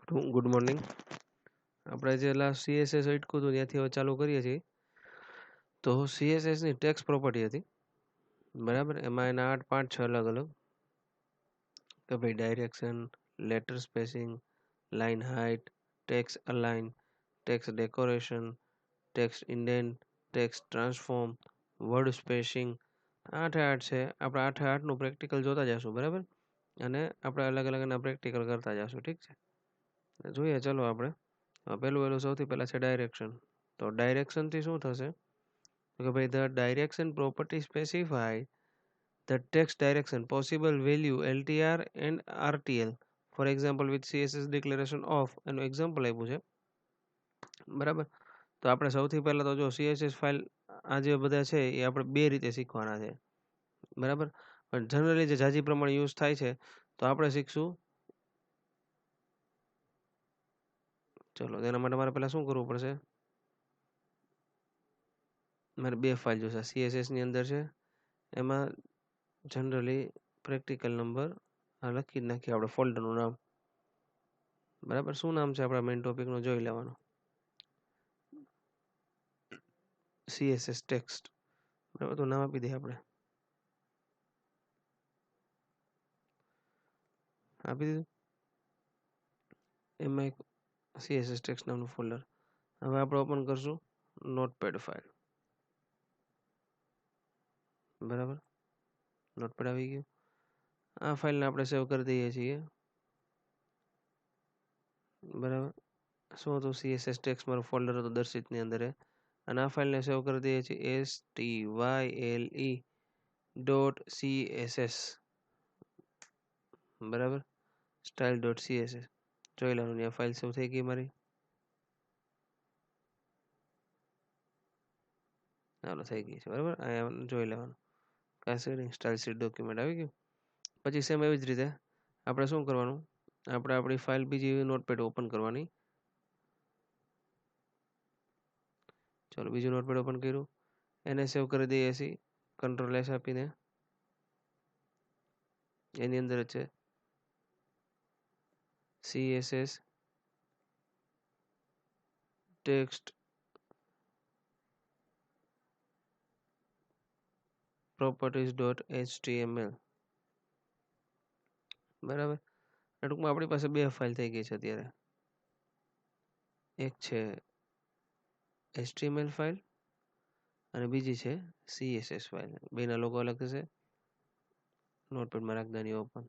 Good morning. આપણે જે last CSS અટકું હતું ત્યાંથી હવે ચાલુ કરીએ છીએ. તો સીએસએસની ટેક્સ્ટ પ્રોપર્ટી હતી, બરાબર. એમાં એના 8 પાર્ટ છે અલગ અલગ, કે ભાઈ direction, letter spacing, line height, text align, text decoration, text indent, text transform, word spacing. 8 છે. આપણે 8-8નું પ્રેક્ટિકલ જોતા જઈશું, બરાબર. અને આપણે અલગ અલગ એના પ્રેક્ટિકલ કરતા જઈશું, ઠીક છે. જોઈએ ચલો આપણે. પહેલું સૌથી પહેલાં છે ડાયરેક્શન. તો ડાયરેક્શનથી શું થશે? તો કે ભાઈ the direction property specify the text direction possible value LTR and RTL for example with CSS declaration of. એનું એક્ઝામ્પલ આપ્યું છે, બરાબર. તો આપણે સૌથી પહેલાં તો જો CSS ફાઇલ આ જે બધા છે એ આપણે બે રીતે શીખવાના છે, બરાબર. પણ જનરલી જે જાજી પ્રમાણે યુઝ થાય છે, તો આપણે શીખશું. ચલો તેના માટે મારે પહેલાં શું કરવું પડશે? મારે બે ફાઇલ જોશે. CSSની અંદર છે, એમાં જનરલી પ્રેક્ટિકલ નંબર લખી નાખીએ આપણે, ફોલ્ડરનું નામ, બરાબર. શું નામ છે આપણા મેઇન ટોપિકનું જોઈ લેવાનું. CSS ટેક્સ્ટ, બરાબર. તો નામ આપી દઈએ આપણે, આપી દીધું. એમાં એક CSS ટેક્સ્ટ નામનું ફોલ્ડર. હવે આપણે ઓપન કરશું નોટપેડ ફાઇલ, બરાબર. નોટપેડ આવી ગયું. આ ફાઇલને આપણે સેવ કરી દઈએ છીએ, બરાબર. શું હતું? CSS ટેક્સ્ટ મારું ફોલ્ડર હતું દર્શિતની અંદર, અને આ ફાઇલને સેવ કરી દઈએ છીએ style.css, બરાબર. style.css જોઈ લેવાનું. આ ફાઇલ સેવ થઈ ગઈ મારી. ચાલો થઈ ગઈ છે, બરાબર. અહીંયા જોઈ લેવાનું. કાસ્કેડિંગ સ્ટાઇલ શીટ ડોક્યુમેન્ટ આવી ગયું. પછી સેમ એવી જ રીતે આપણે શું કરવાનું? આપણે આપણી ફાઇલ બીજી નોટપેડ ઓપન કરવાની. ચલો બીજું નોટપેડ ઓપન કર્યું, એને સેવ કરી દઈએ છીએ Ctrl+S આપીને. એની અંદર છે CSS ટેક્સ્ટ properties.html, બરાબર. ટૂંકમાં આપણી પાસે બે ફાઇલ થઈ ગઈ છે અત્યારે. એક છે HTML ફાઇલ અને બીજી છે CSS ફાઇલ. બેના લોગો અલગ થશે. નોટપેડમાં રાખ દેવાની ઓપન.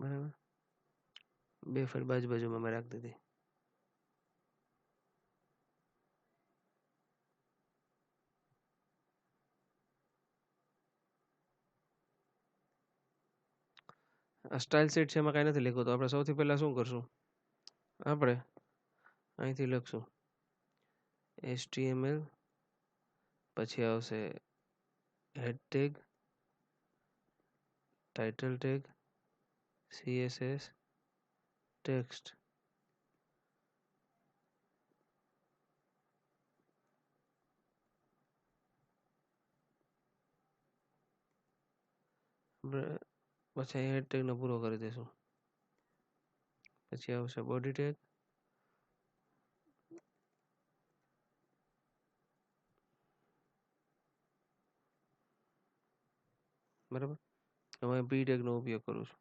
બરાબર. બે ફાઇલ બાજુમાં મેં રાખી દીધી. આ સ્ટાઇલ શીટ છે, એમાં કાંઈ નથી લખ્યું. તો આપણે સૌથી પહેલાં શું કરશું? આપણે અહીંથી લખશું HTML, પછી આવશે head tag, title tag, CSS text, પછી અહીં હેડ ટેગનો પૂરો કરી દઈશું. પછી આવશે બોડી ટેગ, બરાબર. હવે P ટેગનો ઉપયોગ કરું છું,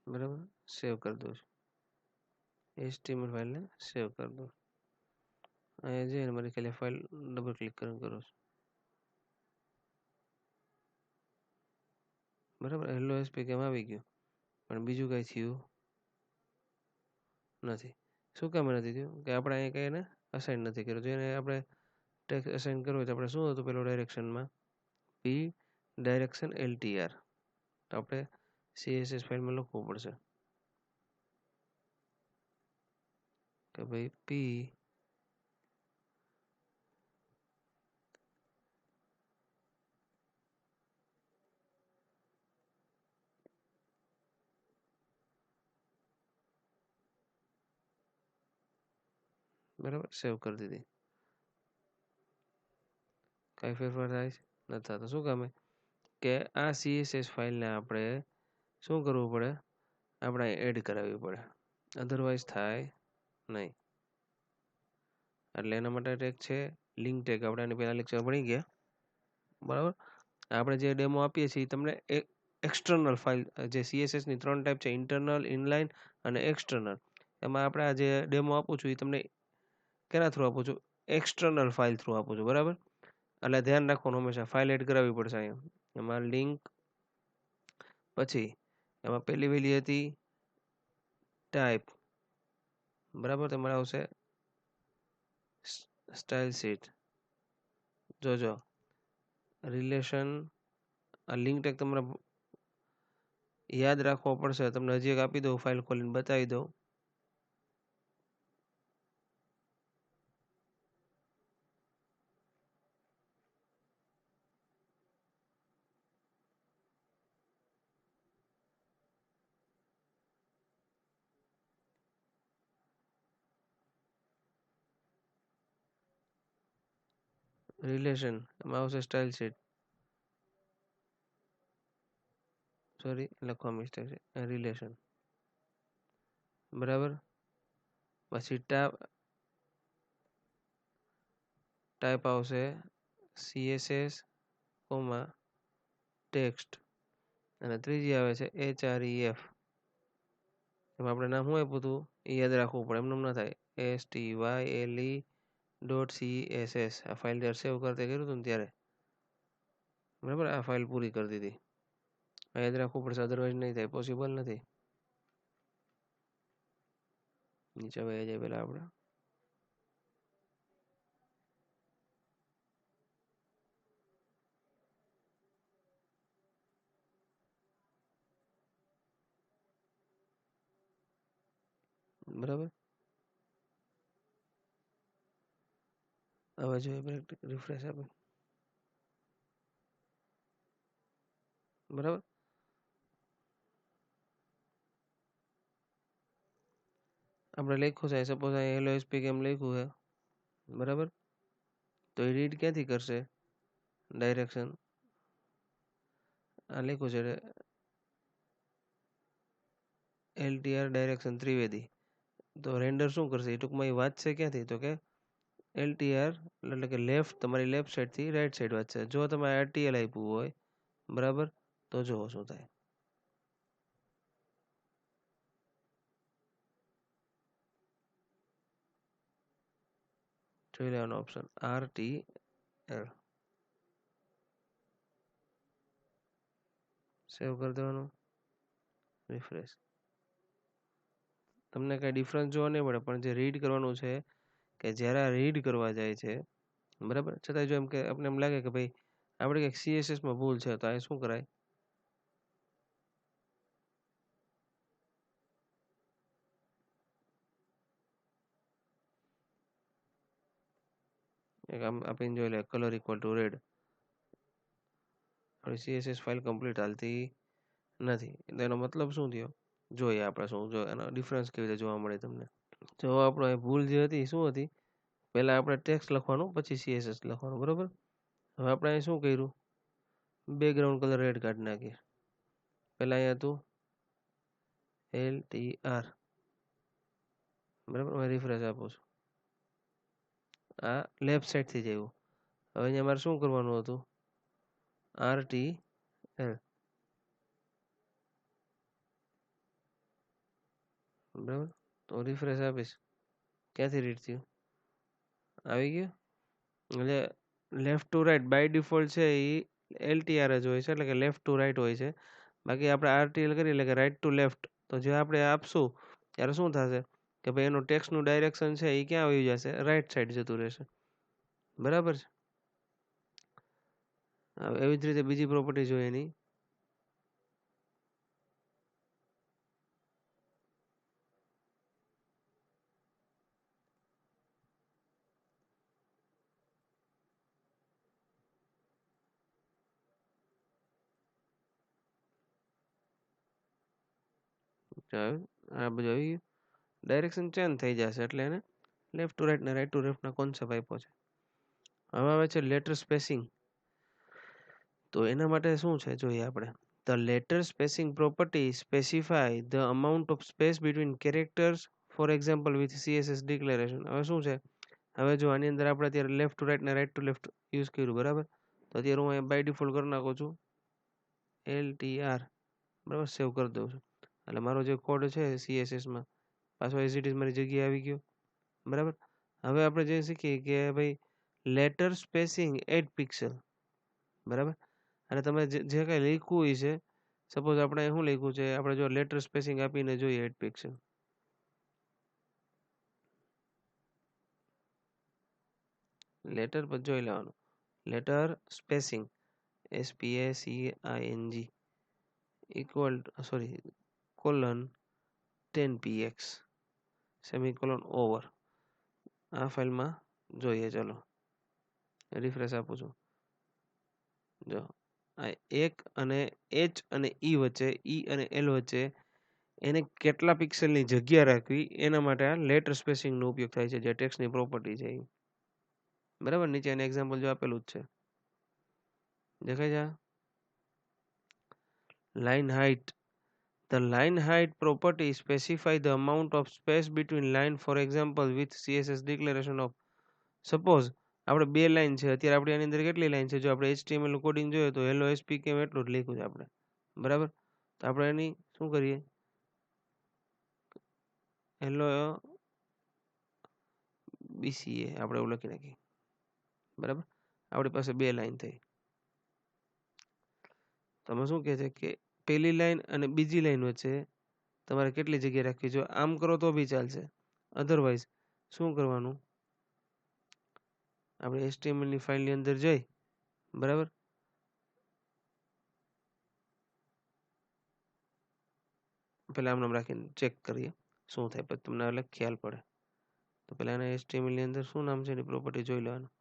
બરાબર. સેવ કરી દઉં છું. HTML ફાઇલને સેવ કરી દઉં. અહીંયા જઈને મારી ખાલી ફાઇલ ડબલ ક્લિક કરીને કરું છું, બરાબર. hello SP કેમ આવી ગયું. પણ બીજું કંઈ થયું નથી. શું કામ નથી થયું? કે આપણે અહીંયા કંઈ એને અસાઇન નથી કર્યું. તો એને આપણે ટેક્સ્ટ અસાઇન કરવું હોય તો આપણે શું હતું પેલું ડાયરેક્શનમાં? પી ડાયરેક્શન LTR. તો આપણે CSS ફાઇલમાં લખવું પડશે કે ભાઈ પી બરાબર સેવ કરી દીધી. કાંઈ ફેરફાર થાય છે નથી થતો. શું કામે? કે આ CSS ફાઇલને આપણે શું કરવું પડે? આપણે એડ કરાવવી પડે, અધરવાઇઝ થાય નહીં. એટલે એના માટે ટેગ છે લિંક ટેગ. આપણે આની પહેલા લેક્ચર ભણી ગયા, બરાબર. આપણે જે ડેમો આપીએ છીએ તમને એક્સટર્નલ ફાઇલ, જે CSSની 3 ટાઈપ છે, ઇન્ટરનલ, ઇનલાઇન અને એક્સટર્નલ. એમાં આપણે આ જે ડેમો આપું છું એ તમને કેના થ્રુ આપું છું? એક્સટર્નલ ફાઇલ થ્રુ આપું છું, બરાબર. એટલે ધ્યાન રાખવાનું, હંમેશા ફાઇલ એડ કરાવવી પડશે અહીંયા. એમાં લિંક, પછી એમાં પહેલી વહેલી હતી ટાઈપ, બરાબર. તમારે આવશે સ્ટાઇલ શીટ. જોજો રિલેશન, આ લિંક ટેગ તમારે યાદ રાખવો પડશે. તમને હજી એક આપી દઉં, ફાઇલ ખોલીને બતાવી દઉં. રિલેશન, એમાં આવશે સ્ટાઇલ શીટ. સોરી, લખવા મિસ્ટેક છે. રિલેશન, બરાબર. પછી ટાઈપ આવશે CSS, ટેક્સ્ટ, અને ત્રીજી આવે છે HREF. એમાં આપણે નામ શું આપ્યું હતું એ યાદ રાખવું પડે, એમનું ના થાય. STYLE.CSS. આ ફાઇલ જ્યારે સેવ કરતે કર્યું હતું ને ત્યારે, બરાબર, આ ફાઇલ પૂરી કરી દીધી. યાદ રાખવું પડશે, અધરવાઇઝ નહીં થાય, પોસિબલ નથી. નીચે વહી જાય પહેલાં આપણે. બરાબર, હવે જોઈએ રિફ્રેશ આપે, બરાબર. આપણે લખ્યું છે, સપોઝ અહીં LOSP કેમ લખ્યું છે, બરાબર. તો એ રીડ ક્યાંથી કરશે? ડાયરેક્શન આ લખ્યું છે LTR ડાયરેક્શન ત્રિવેદી. તો રેન્ડર શું કરશે? એ ટૂંકમાં એ વાંચશે ક્યાંથી? તો કે LTR એટલે કે લેફ્ટ, તમારી લેફ્ટ સાઈડથી રાઈટ સાઈડ વાંચશે. જો તમે RTL આપ્યું હોય, બરાબર, તો જુઓ શું થાય. જોઈ લેવાનો ઓપ્શન RTL, સેવ કરી દેવાનું, રિફ્રેશ. તમને કાંઈ ડિફરન્સ જોવા નહીં મળે, પણ જે રીડ કરવાનું છે, કે જ્યારે આ રીડ કરવા જાય છે, બરાબર, છતાંય જો એમ કે આપણે એમ લાગે કે ભાઈ આપણે કંઈક CSSમાં ભૂલ છે, તો અહીં શું કરાય? એક આમ આપીને જોઈ લે, કલર ઇક્વલ ટુ રેડ. હવે CSS ફાઇલ કમ્પ્લીટ હાલતી નથી. તો એનો મતલબ શું થયો? જોઈએ આપણે શું, જો એનો ડિફરન્સ કેવી રીતે જોવા મળે તમને. જો આપણો ભૂલ જે હતી શું હતી? પહેલાં આપણે ટેક્સ્ટ લખવાનું, પછી CSS લખવાનું, બરાબર. હવે આપણે અહીં શું કર્યું? બેકગ્રાઉન્ડ કલર રેડ કાઢી નાખીએ. પહેલાં અહીંયા હતું LTR, બરાબર. હું રિફ્રેશ આપું છું, આ લેફ્ટ સાઈડથી જ આવ્યું. હવે અહીંયા મારે શું કરવાનું હતું? RTL, બરાબર. તો રિફ્રેશ આપીશ, ક્યાંથી રીડ થયું? આવી ગયું. એટલે left to right by default છે એ LTR જ હોય છે, એટલે કે લેફ્ટ ટુ રાઈટ હોય છે, બાકી આપણે આરટીએલ કરીએ એટલે કે રાઈટ ટુ લેફ્ટ, તો જે આપણે આપશું ત્યારે શું થશે કે ભાઈ એનું ટેક્સ્ટનું ડાયરેક્શન છે એ ક્યાં આવી જશે, રાઈટ સાઈડ જતું રહેશે. બરાબર છે. એવી જ રીતે બીજી પ્રોપર્ટી જોઈએ એની. આ બધું આવી ગયું, ડાયરેક્શન ચેન્જ થઈ જશે એટલે એને લેફ્ટ ટુ રાઈટ ને રાઈટ ટુ લેફ્ટના કોન્સેપ્ટ આપ્યો છે. હવે આવે છે લેટર સ્પેસિંગ. તો એના માટે શું છે જોઈએ આપણે. The letter spacing property specify the amount of space between characters, for example with CSS declaration. હવે શું છે, હવે જો આની અંદર આપણે અત્યારે લેફ્ટ ટુ રાઈટ ને રાઈટ ટુ લેફ્ટ યુઝ કર્યું, બરાબર. તો અત્યારે હું અહીંયા બાય ડિફોલ્ટ કરી નાખું છું LTR, બરાબર, સેવ કરી દઉં છું. એટલે મારો જે કોડ છે સીએસએસમાં પાછો એઝ ઇટ ઇઝ મારી જગ્યાએ આવી ગયો, બરાબર. હવે આપણે જે શીખીએ કે ભાઈ લેટર સ્પેસિંગ 8 પિક્સેલ, બરાબર. અને તમે જે કાંઈ લખ્યું હોય છે, સપોઝ આપણે શું લખ્યું છે, આપણે જો લેટર સ્પેસિંગ આપીને જોઈએ 8 પિક્સેલ, લેટર પર જોઈ લેવાનું, letter spacing SPACING equal sorry colon 10px semicolon over. આ ફાઇલમાં જોઈએ, ચલો રિફ્રેશ આપું છું. જો આ એક અને H અને E વચ્ચે, E અને L વચ્ચે એને કેટલા પિક્સેલની જગ્યા રાખવી એના માટે આ લેટર સ્પેસિંગનો ઉપયોગ થાય છે, જે ટેક્સ્ટની પ્રોપર્ટી છે. બરાબર, નીચે એને એક્ઝામ્પલ જો આપેલું જ છે, દેખાય છે. Line height. The line height property specify the amount of space between line, for example with CSS declaration of. Suppose આપણે બે લાઈન છે, અત્યારે આપણે આની અંદર કેટલી લાઈન છે, જો આપણે HTML નું કોડિંગ જોઈએ તો hello SPKM એટલું જ લખ્યું છે આપણે, બરાબર. તો આપણે એની શું કરીએ, hello BCA આપણે એવું લખી નાખીએ, બરાબર. આપણી પાસે બે લાઈન થઈ. તમે શું કહે છે કે પહેલી લાઈન અને બીજી લાઈન વચ્ચે તમારે કેટલી જગ્યા રાખવી, જો આમ કરો તો બી ચાલશે, અધરવાઇઝ શું કરવાનું, આપણે HTML ની ફાઇલની અંદર જઈ, બરાબર. પહેલા આમ નામ રાખીને ચેક કરીએ શું થાય, પછી તમને એટલે ખ્યાલ પડે. તો પહેલા એના HTML ની અંદર શું નામ છે એની પ્રોપર્ટી જોઈ લેવાનું,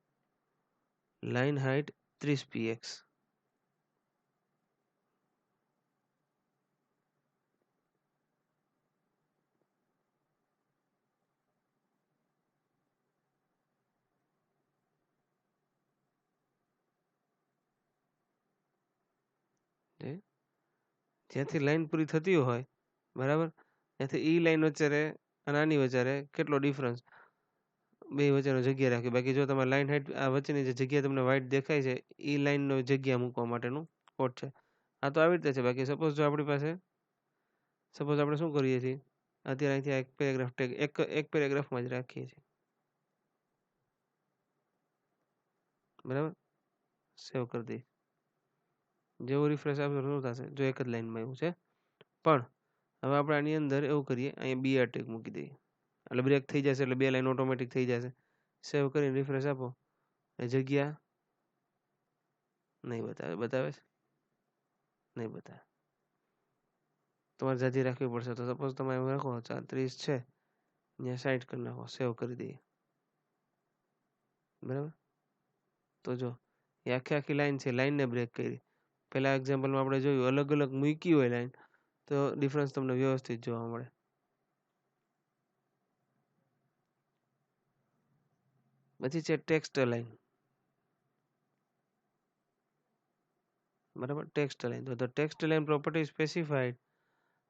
લાઇન હાઇટ 30px. જ્યાંથી લાઈન પૂરી થતી હોય, બરાબર, ત્યાંથી ઈ લાઈન વચ્ચે રહે અને આની વચ્ચે રહે કેટલો ડિફરન્સ, બે વચ્ચેનો જગ્યા રાખી. બાકી જો તમારે લાઈન હાઇટ આ વચ્ચેની જે જગ્યા તમને વ્હાઇટ દેખાય છે એ લાઈનનો જગ્યા મૂકવા માટેનું કોડ છે. આ તો આવી રીતે છે. બાકી સપોઝ જો આપણી પાસે, સપોઝ આપણે શું કરીએ છીએ, અત્યારે અહીંથી એક પેરેગ્રાફ ટેગ એક પેરેગ્રાફમાં જ રાખીએ છીએ, બરાબર. સેવ કરી દઈએ, જેવું રિફ્રેશ આપશો શું થશે, જો એક જ લાઈનમાં એવું છે. પણ હવે આપણે આની અંદર એવું કરીએ, અહીંયા BR ટેગ મૂકી દઈએ એટલે બ્રેક થઈ જશે, એટલે બે લાઈન ઓટોમેટિક થઈ જશે. સેવ કરીને રિફ્રેશ આપો, એ જગ્યા નહીં બતાવે, બતાવે છે નહીં બતાવે, તમારે જાજી રાખવી પડશે. તો સપોઝ તમે એવું રાખો 30 છે, અહીંયા 60 કરી નાખો, સેવ કરી દઈએ, બરાબર. તો જો એ આખી લાઈન છે, લાઈનને બ્રેક કરી. પહેલા એક્ઝામ્પલમાં આપણે જોયું અલગ અલગ મૂકી હોય લાઈન તો ડિફરન્સ તમને વ્યવસ્થિત જોવા મળે. પછી છે ટેક્સ્ટ લાઈન, બરાબર. ટેક્સ્ટ લાઈન, તો the text line property specified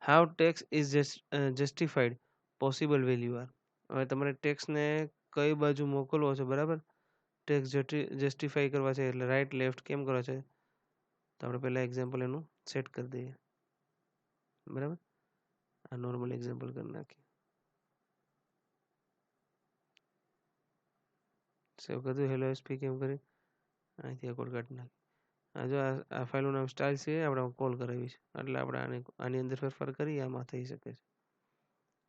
how text is justified possible value are. હવે તમારે ટેક્સ્ટને કઈ બાજુ મોકલવો છે, બરાબર, ટેક્સ્ટ જસ્ટિફાઈ કરવા છે, એટલે રાઈટ લેફ્ટ કેમ કરવા છે, તો આપણે પહેલા એક્ઝામ્પલ એનું સેટ કરી દઈએ, બરાબર. આ નોર્મલ એક્ઝામ્પલ કરી નાખીએ, સેવ કરી દઉં હેલો એસપી કેમ કરી, અહીંથી કોડ કાઢી નાખી. આ જો આ ફાઇલનું નામ સ્ટાઇલ છે, આપણે કોલ કરાવી છે, એટલે આપણે આની અંદર ફેરફાર કરીએ, આમાં થઈ શકે છે.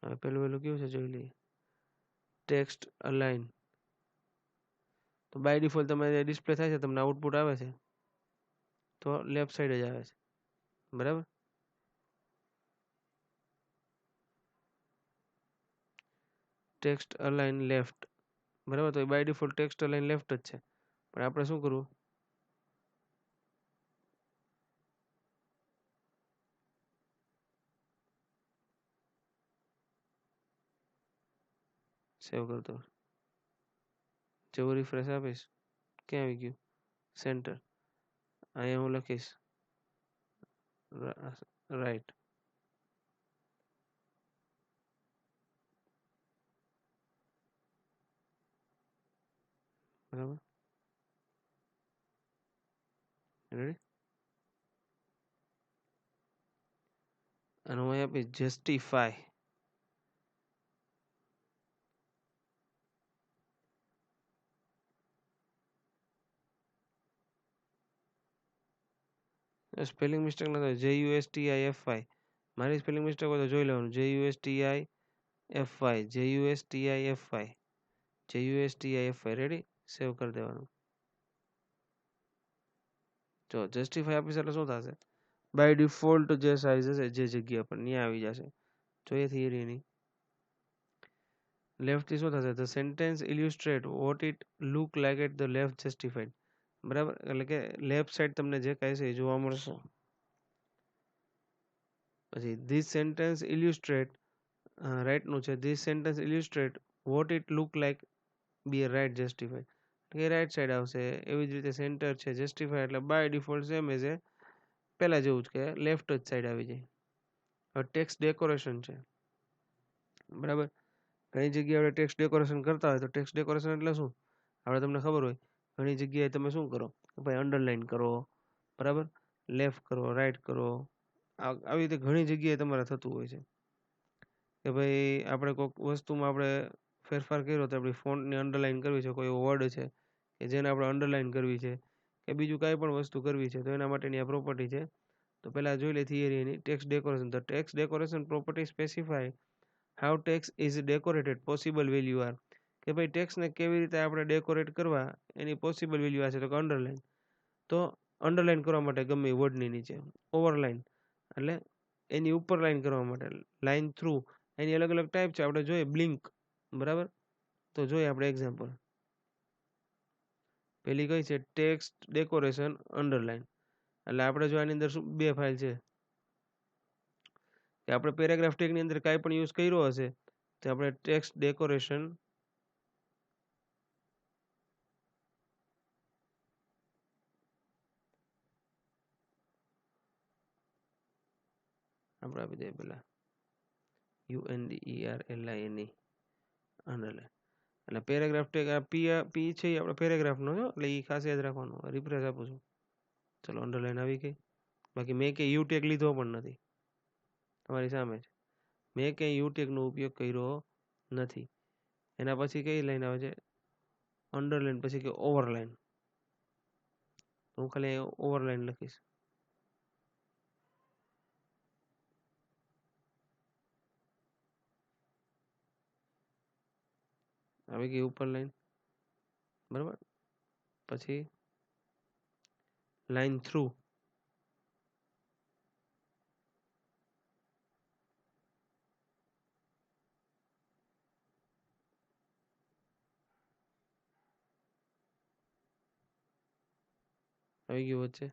હવે પેલું કેવું છે જોઈ લઈએ. ટેક્સ્ટ અલાઇન, તો બાય ડિફોલ્ટ તમારે ડિસ્પ્લે થાય છે, તમને આઉટપુટ આવે છે તો લેફ્ટ સાઈડ જ આવે છે, બરાબર. ટેક્સ્ટ અલાઇન લેફ્ટ, બરાબર. તો by default text align left જ છે, પણ આપણે શું કરવું, સેવ કરતો જેવું રિફ્રેશ આપીશ, ક્યાં આવી ગયું સેન્ટર, અહીંયા હું લખીશ રાઈટ, બરાબર. રેડી, અને હું અહીંયા આપીશ જસ્ટિફાય, સ્પેલિંગ મિસ્ટેક ના થાય, JUSTIFY, મારી સ્પેલિંગ મિસ્ટેક હોય તો જોઈ લેવાનું, JUSTIFY, JUSTIFY, JUSTIFY, રેડી, સેવ કરી દેવાનું. જો જસ્ટિફાય આપીશ એટલે શું થશે, બાય ડિફોલ્ટ જે સાઇઝ હશે જે જગ્યા પર ત્યાં આવી જશે, જોઈએ થિયરીની. લેફ્ટ થી શું થશે, the sentence illustrate what it look like at the left justified, બરાબર. એટલે કે લેફ્ટ સાઈડ તમને જે કહે છે એ જોવા મળશે. પછી ધીસ સેન્ટેન્સ ઇલ્યુસ્ટ્રેટ, રાઈટનું છે, this sentence illustrate what it look like be a right justified, કે રાઈટ સાઈડ આવશે. એવી જ રીતે સેન્ટર છે, જસ્ટિફાઈ એટલે બાય ડિફોલ્ટ સેમ એઝ એ પહેલા જેવું જ કે લેફ્ટ જ સાઈડ આવી જાય. હવે ટેક્સ્ટ ડેકોરેશન છે, બરાબર. ઘણી જગ્યાએ આપણે ટેક્સ્ટ ડેકોરેશન કરતા હોય તો ટેક્સ્ટ ડેકોરેશન એટલે શું, આપણે તમને ખબર હોય, ઘણી જગ્યાએ તમે શું કરો, ભાઈ અંડરલાઈન કરો, બરાબર, લેફ્ટ કરો, રાઈટ કરો, આવી રીતે ઘણી જગ્યાએ તમારે થતું હોય છે કે ભાઈ આપણે કોઈક વસ્તુમાં આપણે ફેરફાર કર્યો તો આપણી ફોન્ટને અંડરલાઈન કરવી છે, કોઈ એવો વર્ડ છે કે જેને આપણે અંડરલાઈન કરવી છે, કે બીજું કાંઈ પણ વસ્તુ કરવી છે, તો એના માટેની આ પ્રોપર્ટી છે. તો પહેલાં જોઈ લે થિયરી એની, ટેક્સ્ટ ડેકોરેશન. તો text decoration property specify how text is decorated, possible value are, કે ભાઈ ટેક્સ્ટને કેવી રીતે આપણે ડેકોરેટ કરવા એની પોસિબલ વેલ્યુ આ છે, તો કે અંડરલાઈન. તો અંડરલાઈન કરવા માટે ગમે વર્ડની નીચે, ઓવરલાઈન એટલે એની ઉપર લાઈન કરવા માટે, લાઈન થ્રુ, એની અલગ અલગ ટાઈપ છે, આપણે જોઈએ બ્લિંક, બરાબર. તો જોઈએ આપણે એક્ઝામ્પલ, પેલી કઈ છે ટેક્સ્ટ ડેકોરેશન અંડરલાઈન, એટલે આપણે જો આની અંદર શું બે ફાઇલ છે કે આપણે પેરેગ્રાફ ટેગની અંદર કાંઈ પણ યુઝ કર્યો હશે તો આપણે ટેક્સ્ટ ડેકોરેશન આપણે આપી દઈએ પેલા UNDERLINE અંડરલાઈન, એટલે પેરેગ્રાફ ટેગ આ પી છે એ આપણે પેરેગ્રાફનો છે, એટલે એ ખાસ યાદ રાખવાનું. રિફ્રેશ આપું છું, ચલો અંડરલાઈન આવી ગઈ. બાકી મેં કે યુ ટેગ લીધો પણ નથી, તમારી સામે છે, મેં ક્યાંય યુ ટેગનો ઉપયોગ કર્યો નથી. એના પછી કઈ લાઈન આવે છે, અંડરલાઈન પછી કે ઓવરલાઈન, હું ખાલી ઓવરલાઈન લખીશ. આવી ગઈ ઉપર લાઈન, બરાબર. પછી લાઈન થ્રુ, આવી ગયું વચ્ચે.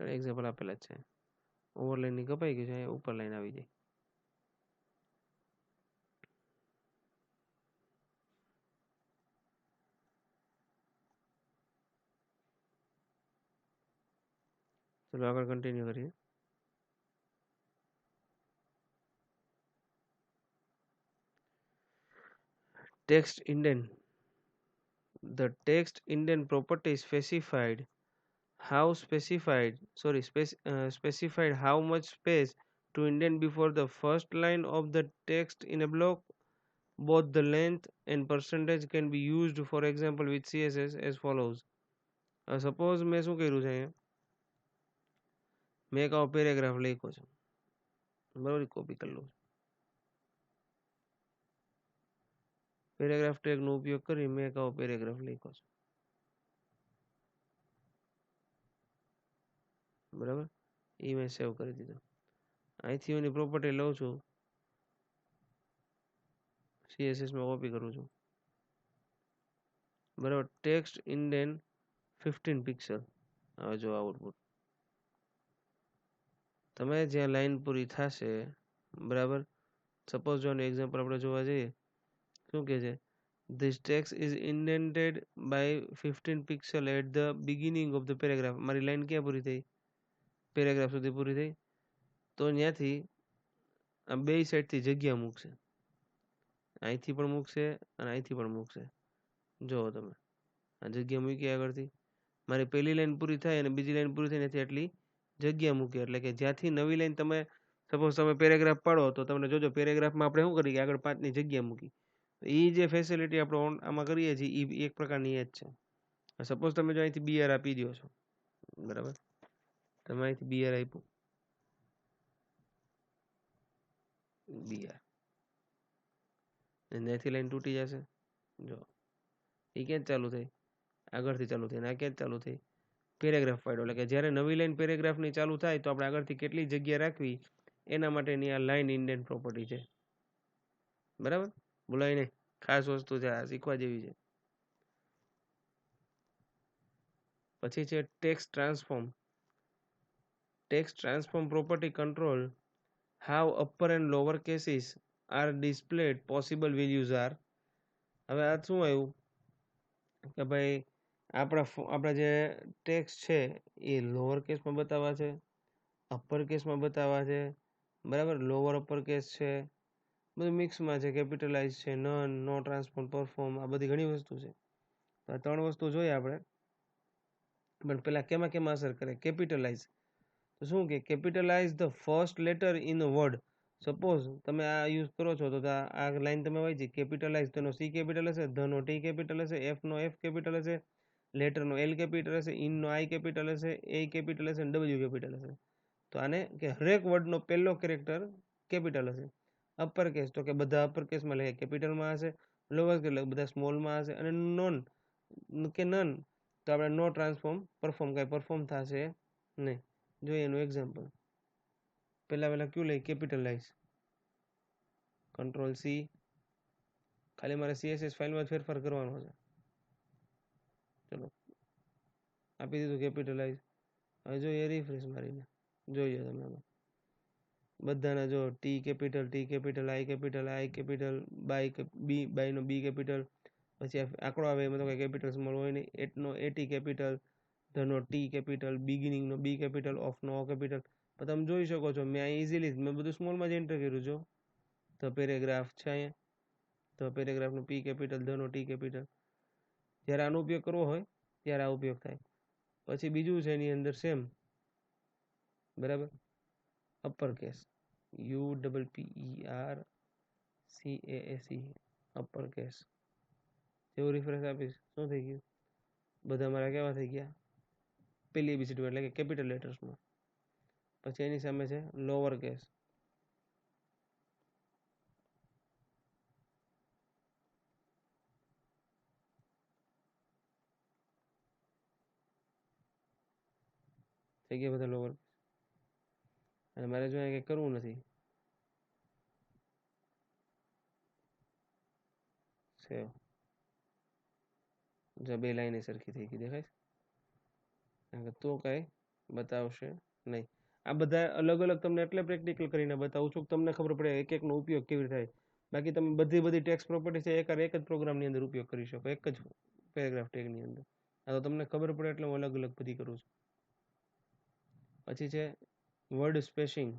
એક્ઝામ્પલ આપેલા જ છે, ઓવરલાઈન ની કપાઈ ગઈ છે, ઉપર લાઈન આવી જાય. ચલો આગળ કન્ટિન્યુ કરીએ. Text indent, the text indent property specified specified how much space to indent before the first line of the text in a block, both the length and percentage can be used for example with css as follows. Suppose મેં શું કર્યું છે અહીંયા, મેં એક આવો paragraph લખ્યો છે, બરાબર, કોપી કરી લઉં, પેરેગ્રાફ ટેગનો ઉપયોગ કરી મેં એક આવો પેરેગ્રાફ લખ્યો છે, બરાબર, એ મેં સેવ કરી દીધો. અહીંથી એની પ્રોપર્ટી લઉં છું, સીએસએસમાં કોપી કરું છું, બરાબર, ટેક્સ્ટ ઇન્ડેન 15 પિક્સલ. હવે જો આઉટપુટ તમે જ્યાં લાઈન પૂરી થશે, બરાબર, સપોઝ જો એક્ઝામ્પલ આપણે જોવા જઈએ, શું કહે છે, this text is indented by 15 pixel at the beginning of the paragraph. મારી લાઈન ક્યાં પૂરી થઈ, પેરેગ્રાફ સુધી પૂરી થઈ, તો ત્યાંથી આ બે સાઈડથી જગ્યા મૂકશે, અહીંથી પણ મૂકશે અને અહીંથી પણ મૂકશે. જુઓ તમે, આ જગ્યા મૂકી આગળથી, મારી પહેલી લાઈન પૂરી થાય અને બીજી લાઈન પૂરી થાય નથી એટલી જગ્યા મૂકી, એટલે કે જ્યાંથી નવી લાઈન તમે સપોઝ તમે પેરેગ્રાફ પાડો તો તમને જોજો પેરેગ્રાફમાં આપણે શું કરીએ, આગળ 5ની જગ્યા મૂકી. એ જે ફેસિલિટી આપણે આમાં કરીએ છીએ એ એક પ્રકારની એ જ છે. સપોઝ તમે જો અહીંથી બીઆર આપી દો છો, બરાબર, તમે અહીંથી બીઆર આપ્યું, બીઆર, ત્યાંથી લાઈન તૂટી જશે. જો એ ક્યાં ચાલુ થઈ, આગળથી ચાલુ થઈ, અને આ ક્યાં ચાલુ થઈ, પેરેગ્રાફ પાડ્યો. એટલે કે જ્યારે નવી લાઈન પેરેગ્રાફની ચાલુ થાય તો આપણે આગળથી કેટલી જગ્યા રાખવી એના માટેની આ લાઈન ઇન્ડેન્ટ પ્રોપર્ટી છે, બરાબર, બોલાય નહીં, ખાસ વસ્તુ છે, આ શીખવા જેવી છે. પછી છે text transform. Text transform property control how upper and lower cases are displayed possible values are. હવે આ શું આવ્યું કે ભાઈ આપણા જે ટેક્સ્ટ છે એ લોઅર કેસમાં બતાવવા છે, અપર કેસમાં બતાવવા છે, બરાબર, લોઅર અપર કેસ છે, બધું મિક્સમાં છે, કેપિટલાઇઝ છે, નન, નો ટ્રાન્સફોર્મ, પરફોર્મ, આ બધી ઘણી વસ્તુ છે. તો આ 3 વસ્તુ જોઈએ આપણે, પણ પેલા કેમાં અસર કરે, કેપિટલાઇઝ. તો શું કે capitalise the first letter in a word. Suppose તમે આ યુઝ કરો છો તો આ લાઈન તમે વાંચી, કેપિટલાઇઝ, તેનો સી કેપિટલ હશે, ધ નો ટી કેપિટલ હશે, એફ નો એફ કેપિટલ હશે, લેટર નો એલ કેપિટલ હશે, ઇન નો આઈ કેપિટલ હશે, એ કેપિટલ હશે, ડબલ્યુ કેપિટલ હશે. તો આને કે હરેક વર્ડનો પહેલો કેરેક્ટર કેપિટલ હશે. અપર કેસ તો કે બધા અપર કેસમાં લખે કેપિટલમાં હશે, લોઅર કેસ બધા સ્મોલમાં હશે, અને નોન કે નન તો આપણે નો ટ્રાન્સફોર્મ પરફોર્મ, કાંઈ પરફોર્મ થશે નહીં. જોઈએ એનું એક્ઝામ્પલ, પહેલા કયું લઈ, કેપિટલાઇઝ, કંટ્રોલ સી, ખાલી મારે સીએસએસ ફાઇલમાં ફેરફાર કરવાનો છે, ચલો આપી દીધું કેપિટલાઇઝ. હવે જોઈએ રિફ્રેશ મારીને, જોઈએ તમે બધાના જો ટી કેપિટલ, આઈ કેપિટલ, બાયનો બી કેપિટલ, પછી આંકડો આવે એમાં તો કંઈ કેપિટલ સ્મોલ હોય નહીં, એટનો એટી કેપિટલ, ધનો ટી કેપિટલ, બિગિનિંગનો બી કેપિટલ, ઓફનો ઓ કેપિટલ. તમે જોઈ શકો છો મેં આ ઇઝીલી મેં બધું સ્મોલમાં જ એન્ટર કર્યું છો. તો પેરેગ્રાફ છે અહીંયા, તો પેરેગ્રાફનું પી કેપિટલ, ધનો ટી કેપિટલ. જ્યારે આનો ઉપયોગ કરવો હોય ત્યારે આ ઉપયોગ થાય. પછી બીજું છે એની અંદર સેમ, બરાબર, upper case, UPPERCASE, upper case. જેવું રિફ્રેશ આપીશ શું થઈ ગયું, બધા મારા કેવા થઈ ગયા, પેલી એબીસીડી એટલે કે કેપિટલ લેટર્સમાં. પછી એની સામે છે લોઅર કેસ, થઈ ગયા બધા લોઅર. અને મારે જો કંઈ કરવું નથી, સેવ, જો બે લાઈન સરખી થઈ ગઈ દેખાય, કારણ કે તો કાંઈ બતાવશે નહીં. આ બધા અલગ અલગ તમને એટલે પ્રેક્ટિકલ કરીને બતાવું છું તમને ખબર પડે એક એકનો ઉપયોગ કેવી રીતે થાય. બાકી તમે બધી ટેક્સ્ટ પ્રોપર્ટી છે એક જ પ્રોગ્રામની અંદર ઉપયોગ કરી શકો, એક જ પેરેગ્રાફ ટેગની અંદર. આ તો તમને ખબર પડે એટલે હું અલગ અલગ બધી કરું છું. પછી છે વર્ડ સ્પેસિંગ.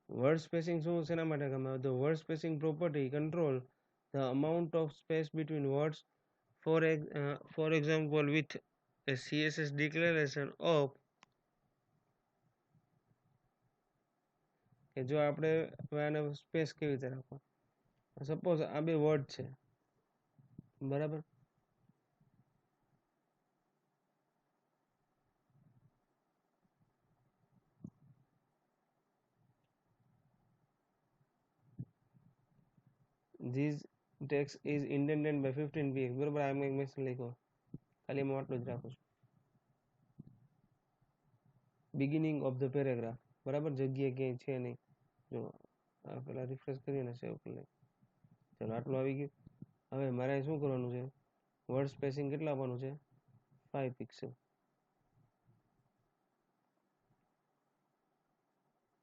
વર્ડ સ્પેસિંગ શું શેના માટે કામ આવે, the word spacing property control the amount of space between words. For example with a CSS declaration of, કે જો આપણે આને સ્પેસ કેવી રીતે રાખવા, સપોઝ આ બે વર્ડ છે, બરાબર. This text is indented by 15 px, બરાબર. આ એક મેસેજ લખ્યો, ખાલી હું આટલું જ રાખું છું. બિગિનિંગ ઓફ ધ પેરેગ્રાફ, બરાબર. જગ્યા ક્યાંય છે નહીં. જો પેલા રિફ્રેશ કરીએ ને, સેવ કરી લઈએ. ચલો આટલું આવી ગયું. હવે મારે શું કરવાનું છે? વર્ડ સ્પેસિંગ કેટલા આપવાનું છે? 5 પિક્સેલ,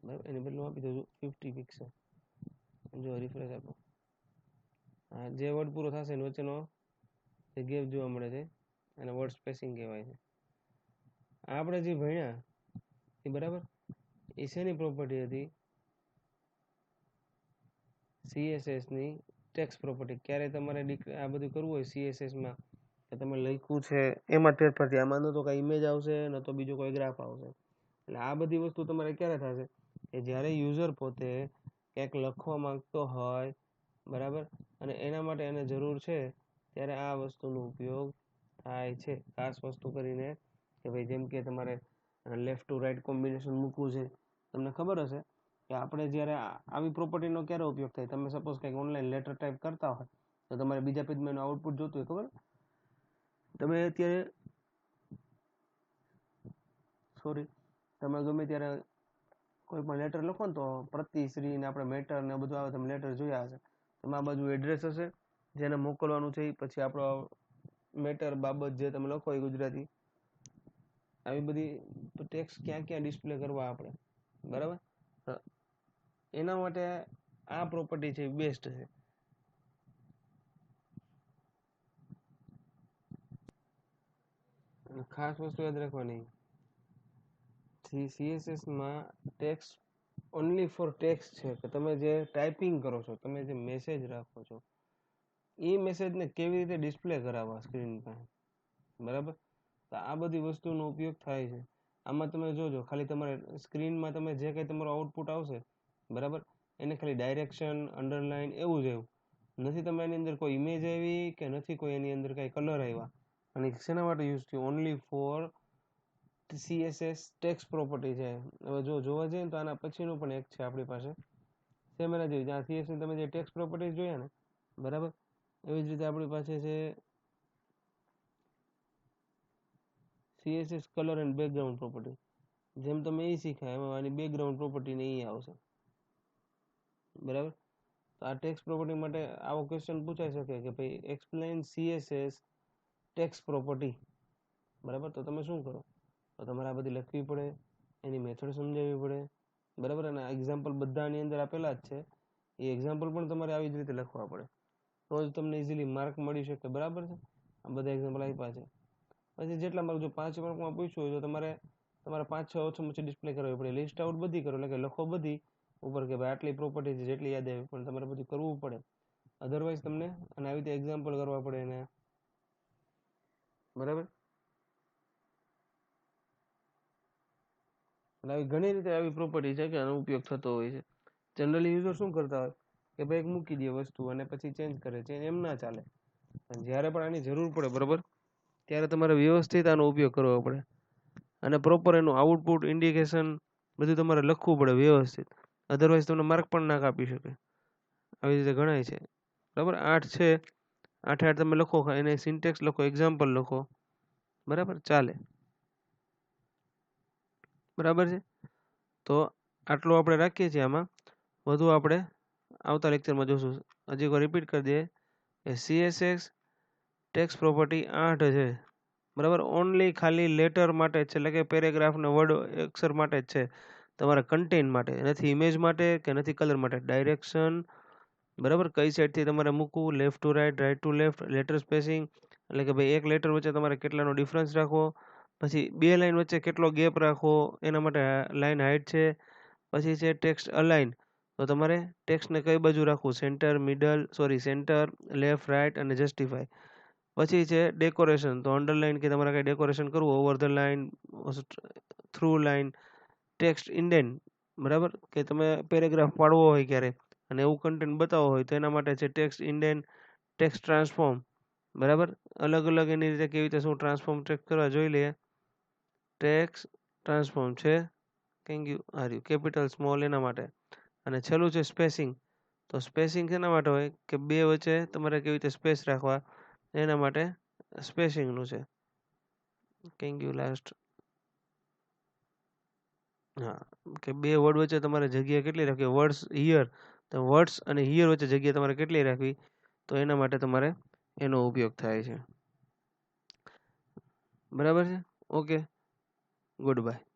બરાબર. એની બદલે આપી દઉં 50 પિક્સેલ. જો રિફ્રેશ આપો, હા, જે વર્ડ પૂરો થશે એની વચ્ચેનો જે ગેપ જોવા મળે છે અને વર્ડ સ્પેસિંગ કહેવાય છે. આપણે જે ભણ્યા એ બરાબર, એ શેની પ્રોપર્ટી હતી? CSS ની ટેક્સ્ટ પ્રોપર્ટી. ક્યારે તમારે આ બધું કરવું હોય CSS માં, કે તમે લખ્યું છે એમાં ફેરફાર, આમાં ન તો કઈ ઇમેજ આવશે ન તો બીજો કોઈ ગ્રાફ આવશે. એટલે આ બધી વસ્તુ તમારે ક્યારે થશે? કે જ્યારે યુઝર પોતે ક્યાંક લખવા માંગતો હોય, બરાબર, અને એના માટે એને જરૂર છે, ત્યારે આ વસ્તુનો ઉપયોગ થાય છે. ખાસ વસ્તુ કરીને કે ભાઈ જેમ કે તમારે લેફ્ટ ટુ રાઈટ કોમ્બિનેશન મૂકવું છે. તમને ખબર હશે કે આપણે જ્યારે આવી પ્રોપર્ટીનો ક્યારે ઉપયોગ થાય? તમે સપોઝ કંઈક ઓનલાઈન લેટર ટાઈપ કરતા હોય તો તમારે બીજા પેજમાં એનું આઉટપુટ જોતું હોય, ખબર? તમે અત્યારે તમે ગમે ત્યારે કોઈ પણ લેટર લખો ને તો પ્રતિશ્રી ને આપણે મેટર ને બધું આવે, તમે લેટર જોયા હશે. તમે આ બાજુ એડ્રેસ હશે જેને મોકલવાનું છે, પછી આપણો મેટર બાબત જે તમે લખો એ ગુજરાતી, આવી બધી ટેક્સ્ટ ક્યાં ક્યાં ડિસ્પ્લે કરવા આપણે, બરાબર. એના માટે આ પ્રોપર્ટી છે બેસ્ટ છે. ખાસ વસ્તુ યાદ રાખવાની, CSS માં ટેક્સ્ટ ઓનલી ફોર ટેક્સ્ટ છે, કે તમે જે ટાઈપિંગ કરો છો, તમે જે મેસેજ રાખો છો, એ મેસેજને કેવી રીતે ડિસ્પ્લે કરાવવા સ્ક્રીન પર, બરાબર. તો આ બધી વસ્તુનો ઉપયોગ થાય છે. આમાં તમે જોજો, ખાલી તમારે સ્ક્રીનમાં તમે જે કંઈ તમારું આઉટપુટ આવશે, બરાબર, એને ખાલી ડાયરેક્શન, અંડરલાઇન એવું જ આવ્યું નથી. તમે એની અંદર કોઈ ઇમેજ આવી કે નથી કોઈ એની અંદર કાંઈ કલર આવ્યા. અને શેના માટે યુઝ થયું? Only for CSS text property છે. હવે જો જોવા જઈએ તો આના પછીનું પણ એક છે આપણી પાસે, સેમ એના જેવી. જ્યાં CSS તમે જે ટેક્સ્ટ પ્રોપર્ટીઝ જોયા ને, બરાબર, એવી જ રીતે આપણી પાસે છે CSS colour and background property. જેમ તમે એ શીખ્યા એમાં આની બેકગ્રાઉન્ડ પ્રોપર્ટી ને એ આવશે, બરાબર. તો આ ટેક્સ્ટ પ્રોપર્ટી માટે આવો ક્વેશ્ચન પૂછાઈ શકે કે ભાઈ એક્સપ્લેન CSS ટેક્સ્ટ પ્રોપર્ટી, બરાબર. તો તમે શું કરો? તો તમારે આ બધી લખવી પડે, એની મેથડ સમજાવવી પડે, બરાબર. અને એક્ઝામ્પલ બધાની અંદર આપેલા જ છે, એ એક્ઝામ્પલ પણ તમારે આવી જ રીતે લખવા પડે, તો જ તમને ઇઝીલી માર્ક મળી શકે, બરાબર છે. આ બધા એક્ઝામ્પલ આપ્યા છે. પછી જેટલા માર્ક, જો 5 માર્કમાં પૂછ્યું હોય તો તમારે 5-6 ઓછામાં ઓછી ડિસ્પ્લે કરવી પડે. લિસ્ટ આઉટ બધી કરો, એટલે કે લખો બધી ઉપર કે ભાઈ આટલી પ્રોપર્ટી છે, જેટલી યાદ આવી, પણ તમારે બધું કરવું પડે. અધરવાઇઝ તમને અને આવી રીતે એક્ઝામ્પલ કરવા પડે એને, બરાબર. એટલે આવી ઘણી રીતે આવી પ્રોપર્ટી છે કે આનો ઉપયોગ થતો હોય છે. જનરલી યુઝર શું કરતા હોય કે ભાઈ એક મૂકી દે વસ્તુ અને પછી ચેન્જ કરે છે, એમ ના ચાલે. જ્યારે પણ આની જરૂર પડે, બરાબર, ત્યારે તમારે વ્યવસ્થિત આનો ઉપયોગ કરવો પડે અને પ્રોપર એનું આઉટપુટ, ઇન્ડિકેશન બધું તમારે લખવું પડે વ્યવસ્થિત. અધરવાઇઝ તમને માર્ક પણ ના કાપી શકે. આવી રીતે ગણાય છે, બરાબર. 8 છે, 8 તમે લખો, એને સિન્ટેક્સ લખો, એક્ઝામ્પલ લખો, બરાબર, ચાલે, બરાબર છે. તો આટલું આપણે રાખીએ છીએ. આમાં વધુ આપણે આવતા લેક્ચરમાં જોશું. હજી એકવાર રિપીટ કરી દઈએ કે CSS ટેક્સ્ટ પ્રોપર્ટી 8 છે, બરાબર. ઓનલી ખાલી લેટર માટે જ છે, એટલે કે પેરેગ્રાફ ને વર્ડ અક્ષર માટે જ છે, તમારા કન્ટેન્ટ માટે નથી, ઇમેજ માટે કે નથી કલર માટે. ડાયરેક્શન, બરાબર, કઈ સાઈડથી તમારે મૂકવું, left to right, right to left, letter spacing, એટલે કે ભાઈ એક લેટર વચ્ચે તમારે કેટલાનો ડિફરન્સ રાખવો, પછી બે લાઈન વચ્ચે કેટલો ગેપ રાખવો, એના માટે લાઈન હાઇટ છે. પછી છે ટેક્સ્ટ અલાઇન, તો તમારે ટેક્સ્ટને કઈ બાજુ રાખવું, સેન્ટર, સેન્ટર, લેફ્ટ, રાઈટ અને જસ્ટિફાય. પછી છે ડેકોરેશન, તો અંડરલાઇન કે તમારે કઈ ડેકોરેશન કરવું, over the line, through line, text indent, બરાબર, કે તમે પેરેગ્રાફ પાડવો હોય ક્યારે અને એવું કન્ટેન્ટ બતાવવો હોય તો એના માટે છે ટેક્સ્ટ ઇન્ડેન્ટ, ટેક્સ્ટ ટ્રાન્સફોર્મ, બરાબર. અલગ અલગ એની રીતે કેવી રીતે શું ટ્રાન્સફોર્મ ટેક્સ્ટ કરવા જોઈ લઈએ. ટેક્સ્ટ ટ્રાન્સફોર્મ છે કેપિટલ સ્મોલ એના માટે. અને છેલ્લું છે સ્પેસિંગ. તો સ્પેસિંગ શેના માટે હોય કે બે વચ્ચે તમારે કેવી રીતે સ્પેસ રાખવા એના માટે સ્પેસિંગનું છે. લાસ્ટ હા, કે બે વર્ડ વચ્ચે તમારે જગ્યા કેટલી રાખવી, વર્ડ્સ હિયર, તો વર્ડ્સ અને હિયર વચ્ચે જગ્યા તમારે કેટલી રાખવી, તો એના માટે તમારે એનો ઉપયોગ થાય છે. બરાબર છે. Okay, good bye.